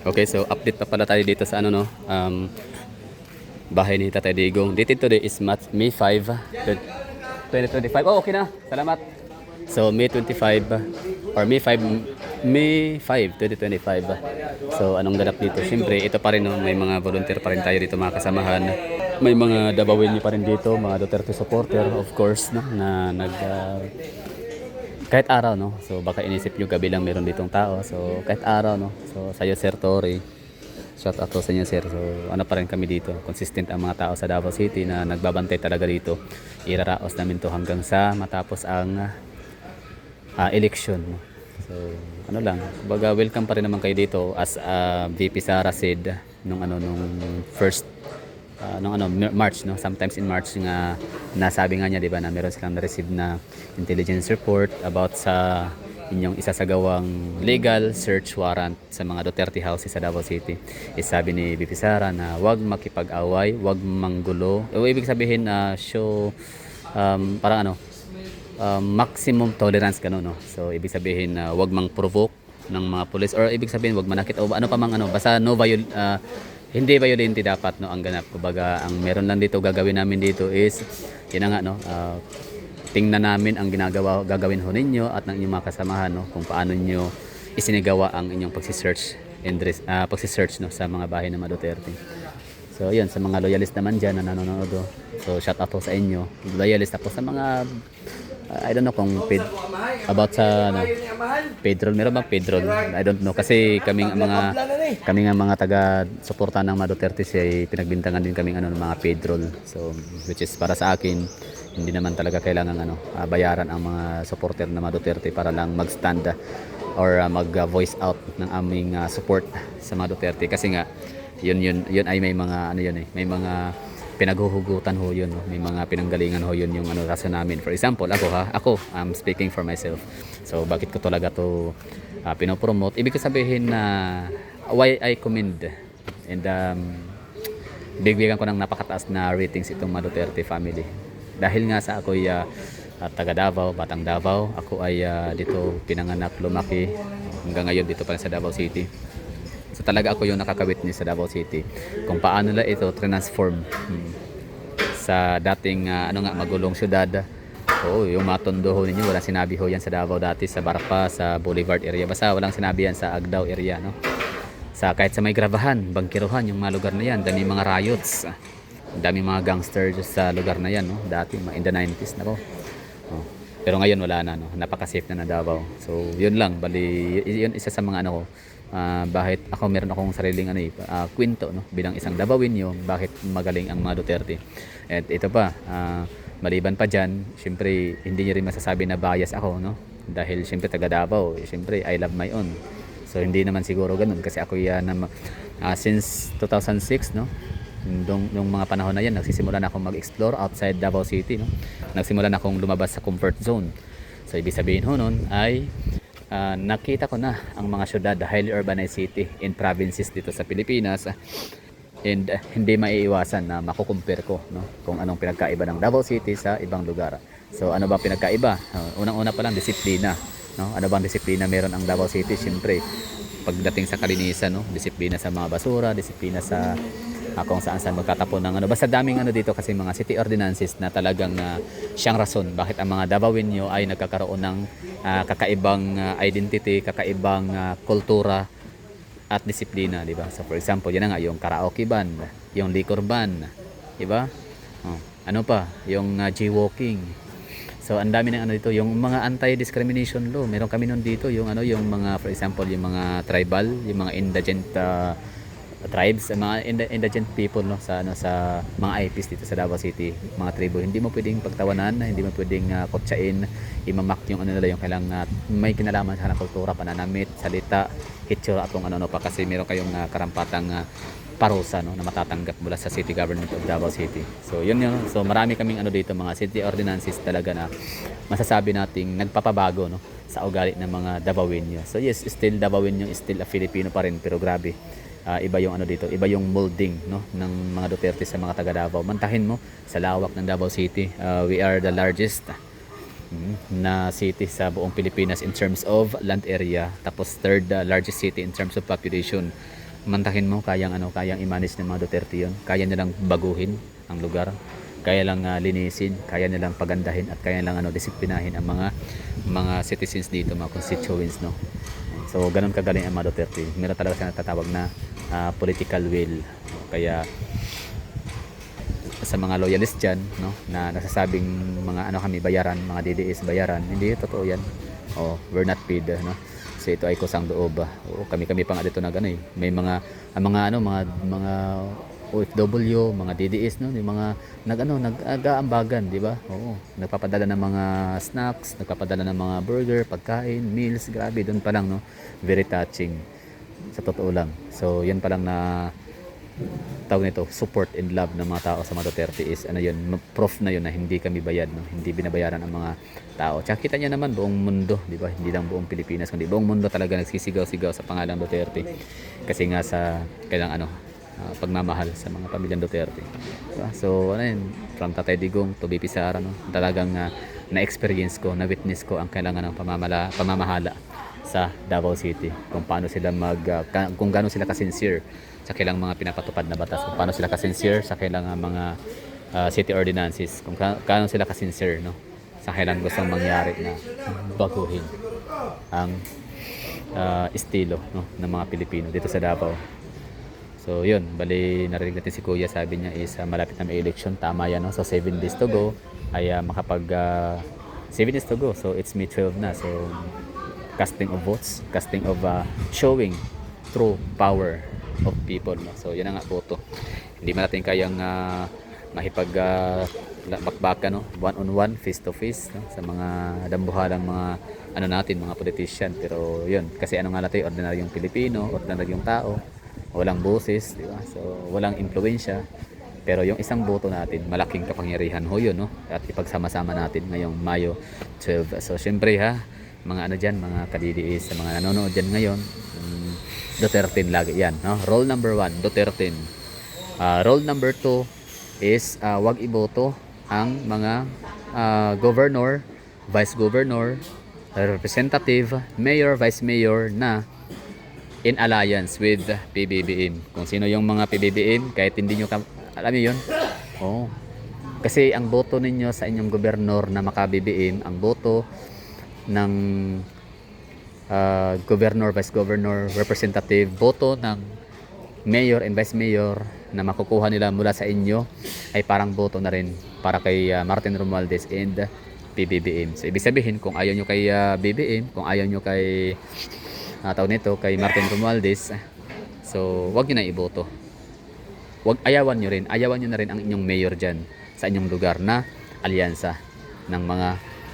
Okay, so update pa pala tayo dito sa ano no, bahay ni Tatay Digong. Dito today is May 5, 2025. Oh, okay na. Salamat. So May 25 or May 5, 2025. So anong ganap dito? Siyempre, ito pa rin no, may mga volunteer pa rin tayo dito mga kasamahan. May mga Dabawin pa rin dito, mga Duterte supporter of course no, na kahit araw no. So baka inisip nyo gabi lang meron ditong tao. So kahit araw no. So sa'yo Sir Tory, shout out to sa inyo sir. So ano pa rin kami dito. Consistent ang mga tao sa Davao City na nagbabantay talaga dito. Iraraos namin to hanggang sa matapos ang election. No? So ano lang, kumbaga welcome pa rin naman kayo dito as VP Sara said nung first nung March no, sometimes in March nga nasabi nga niya 'di ba na meron silang na-receive na intelligence report about sa inyong isasagawang legal search warrant sa mga Duterte houses sa Davao City. Sabi ni VP Sara na wag makipag-away, wag manggulo. O ibig sabihin na show parang maximum tolerance gano no. So ibig sabihin na wag mang-provoke ng mga police or ibig sabihin wag manakit o ano pa mang basta hindi violente dapat no ang ganap. Kumbaga ang meron lang dito gagawin namin dito is yun na nga no, tingnan namin ang gagawin ho ninyo at ng inyong mga kasamahan no kung paano niyo isinigawa ang inyong pagsi-search no sa mga bahay ng mga Duterte. So yun sa mga loyalist naman diyan na nanonood. So shout out sa inyo. Loyalist tapos sa mga I don't know kung about sa Pedro, meron bang Pedro? I don't know kasi kaming mga taga-suporta ng mga Duterte siya pinagbintangan din kaming ng mga Pedro. So which is para sa akin hindi naman talaga kailangan bayaran ang mga supporter ng mga Duterte para lang mag-stand or mag-voice out ng aming support sa mga Duterte kasi nga yun ay may mga may mga pinaghuhugutan ho yun no? May mga pinanggalingan ho yun yung rason namin. For example ako I'm speaking for myself. So bakit ko talaga to pinopromote? Ibig sabihin na why I commend and bigyan ko ng napakataas na ratings itong mga Duterte family dahil nga sa ako'y taga Davao, Batang Davao. Ako ay dito pinanganak, lumaki hanggang ngayon dito pa sa Davao City. So talaga ako yung nakakawitness sa Davao City kung paano nila ito transform sa dating magulong syudad. Oo, yung Matondo ho ninyo, walang sinabi ho yan sa Davao dati, sa Barpa, sa Boulevard area. Basta walang sinabi yan sa Agdao area, no? Kahit sa may Gravahan, Bangkiruhan, yung mga lugar na yan, dami mga riots, dami mga gangsters sa lugar na yan, no? Dati, in the 90s, nako. Oh. Pero ngayon wala na, no? Napaka-safe na Davao. So, yun lang, bali, yun isa sa mga bakit ako meron akong sariling kwento no bilang isang Davaoenyo bakit magaling ang mga Duterte. At ito pa maliban pa diyan, syempre hindi niyo rin masasabi na bias ako no dahil syempre taga Davao, syempre I love my own. So hindi naman siguro ganoon kasi ako since 2006 no nung mga panahon na yan nagsisimula na akong mag-explore outside Davao City no. Nagsimula na akong lumabas sa comfort zone. So ibig sabihin ho noon ay nakita ko na ang mga syudad, highly urbanized city in provinces dito sa Pilipinas and hindi maiiwasan na makukumpare ko no, kung anong pinagkaiba ng Davao City sa ibang lugar. So ano ba pinagkaiba? Unang-una pa lang disiplina no? Ano bang disiplina meron ang Davao City? Siyempre pagdating sa kalinisan no, disiplina sa mga basura, disiplina sa kung saan magtatapon ng basta daming dito kasi mga city ordinances na talagang siyang rason bakit ang mga Davaoenyo ay nagkakaroon ng kakaibang identity, kakaibang kultura at disiplina, di ba? So for example, yan nga yung karaoke ban, yung liquor ban, di ba? Ano pa? Yung jaywalking. So ang dami ng dito, yung mga anti-discrimination law. Meron kami nun dito yung yung mga for example, yung mga tribal, yung mga indigent tribes, mga indigent people no sa mga IPs dito sa Davao City, mga tribo, hindi mo pwedeng pagtawanan, hindi mo pwedeng kotsain, imamak yung nila yung kailangan may kinalaman sa kultura, pananamit, salita, hitsura at kung ano pa kasi meron kayong karampatang parusa no na matatanggap mula sa City Government of Davao City. So yun. So marami kaming dito mga city ordinances talaga na masasabi nating nagpapabago no sa ugali ng mga Davaoenyo. So yes, still Davaoenyo, still a Filipino pa rin pero grabe. Iba yung dito, iba yung molding no ng mga Duterte sa mga taga Davao. Mantahin mo sa lawak ng Davao City. We are the largest na city sa buong Pilipinas in terms of land area. Tapos third largest city in terms of population. mantakin mo, kayang i-manage ng mga Duterte yun. Kaya nilang baguhin ang lugar. Kaya lang linisin, kaya nilang pagandahin at kaya lang disiplinahin ang mga citizens dito, mga constituents, no. So ganun kagaling ang mga Duterte. Meron talaga siya natatawag na political will. Kaya sa mga loyalist dyan, no, na nasasabing mga kami bayaran, mga DDS bayaran, hindi totoo yan. We're not paid, no. Kasi ito ay kusang loob. Kami pa nga dito may mga OFW, mga DDS, no, yung mga nag-aambagan, di ba? Nagpapadala ng mga snacks, nagpapadala ng mga burger, pagkain, meals, grabe doon pa lang, no. Very touching sa totoo lang. So yan pa lang na tawag nito, support and love ng mga tao sa mga Duterte is proof na yun na hindi kami bayad, no? Hindi binabayaran ang mga tao. Tsaka kita niya naman buong mundo, di ba? Hindi lang buong Pilipinas, kundi buong mundo talaga nagsisigaw-sigaw sa pangalang Duterte. Kasi nga sa kailang pagmamahal sa mga pamilyang Duterte. Diba? So from Tatay Digong to BP Sara, no? Talagang na-experience ko, na-witness ko ang kailangan ng pamamahala sa Davao City, kung paano sila kung gaano sila ka-sincere sa kailang mga pinapatupad na batas, kung paano sila ka-sincere sa kailang mga city ordinances, kung gaano sila ka-sincere, no, sa kailang gustong mangyari na baguhin ang estilo, no, ng mga Pilipino dito sa Davao. So yun, bali narinig natin si Kuya, sabi niya is malapit na may election, tama yan, no? So 7 days to go ay 7 days to go, so it's May 12 na. So casting of votes, casting of showing true power of people, no? So yan nga boto. Hindi man natin kayang bakbakan, no, one on one, face to face, no, sa mga dambuhalang mga natin, mga politician. Pero yun, kasi nga natin, ordinaryong Pilipino, ordinaryong tao, walang boses, di ba? So walang impluwensya. Pero yung isang boto natin, malaking kapangyarihan ho yun, no? At ipagsama-sama natin ngayong Mayo 12. So syempre mga dyan, mga kadidiis, sa mga nanonood dyan ngayon, Duterte lagi yan, no? Rule number 1, Duterte. Rule number 2 is wag iboto ang mga governor, vice governor, representative, mayor, vice mayor na in alliance with PBBM. Kung sino yung mga PBBM, kahit hindi nyo alam yun, kasi ang boto ninyo sa inyong gobernador na maka-BBM, ang boto ng governor, vice governor, representative, boto ng mayor and vice mayor na makukuha nila mula sa inyo ay parang boto na rin para kay Martin Romualdez and PBBM. So ibig sabihin, kung ayaw nyo kay BBM, kung ayaw nyo kay kay Martin Romualdez, so wag nyo na iboto. Ayawan nyo na rin ang inyong mayor dyan sa inyong lugar na alyansa ng mga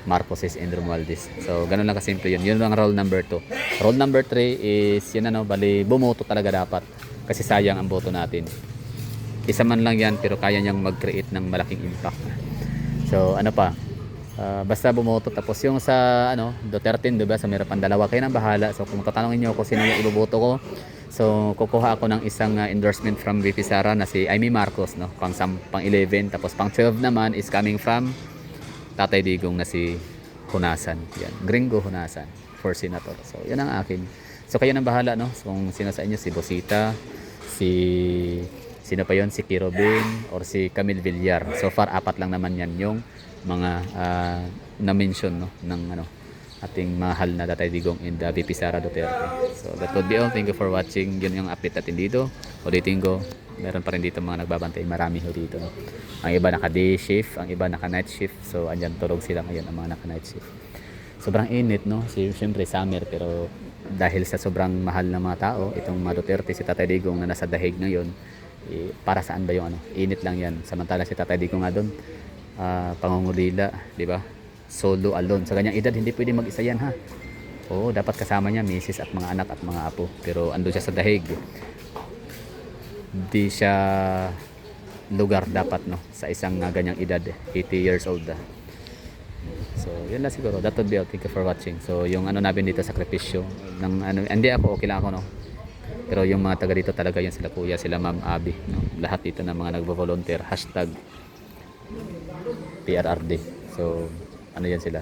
Marcoses and Romualdez. So ganun lang kasimple yun. Yun lang rule number 2. Rule number 3 is bali bumoto talaga dapat, kasi sayang ang boto natin. Isa man lang yan, pero kaya niyang mag-create ng malaking impact. So basta bumoto. Tapos yung sa Duterte, diba, sa meron pang dalawa, kayo nang bahala. So kung tatanungin niyo ako sino yung iboboto ko, so kukuha ako ng isang endorsement from VP Sara na si Amy Marcos, no, pang 11, tapos pang 12 naman is coming from Tatay Digong na si Hunasan. Yan, Gringo Hunasan for senator. So yan ang akin. So kayo nang bahala, no, so, kung sino sa inyo, si Bosita, sino pa yon, si Kirobin or si Camille Villar. So far 4 lang naman yan yung mga na-mention, no, ng ating mahal na Tatay Digong and VP Sara Duterte. So that would be all. Thank you for watching. Yun yung update natin dito. Ulitin ko, meron pa rin dito mga nagbabantay. Marami ho dito, no? Ang iba naka day shift, ang iba naka night shift. So andyan, tulog sila ngayon ang mga naka night shift. Sobrang init, no? Siyempre summer, pero dahil sa sobrang mahal ng mga tao, itong mga Duterte, si Tatay Digong na nasa Dahig ngayon, para saan ba yung init lang yan. Samantala si Tatay Digong nga doon, pangungulila, di ba? Solo, alone. Sa kanyang edad, hindi pwede mag-isa yan, ha? Oo, dapat kasama niya misis at mga anak at mga apo. Pero andun siya sa Dahig. Di siya lugar dapat, no, sa isang ganyang edad, 80 years old. So yun lang siguro. That would be all. Thank you for watching. So yung namin dito, sakripisyo ng hindi ako, okay lang ako, no, pero yung mga taga dito talaga, yun sila Kuya, sila Ma'am Abby, no, lahat dito na mga nagvo-volunteer, #PRRD. So yan sila.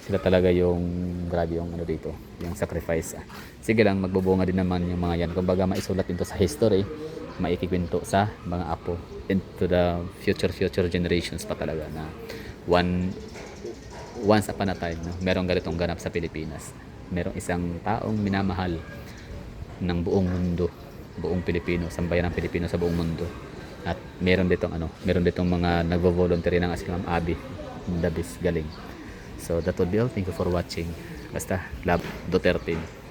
Sila talaga yung grabe yung ano dito, yung sacrifice. Sige lang, magbubunga din naman yung mga yan. Kumbaga maisulat dito sa history, maikikwento sa mga apo into the future generations pa talaga na once upon a time, no, merong ganitong ganap sa Pilipinas. Merong isang taong minamahal ng buong mundo, buong Pilipino, sambayan ng Pilipino sa buong mundo. At meron ditong mga nagvo-volunteer ng si Ma'am Abby Dabis, galing. So that would be all. Thank you for watching. Basta, love Duterte.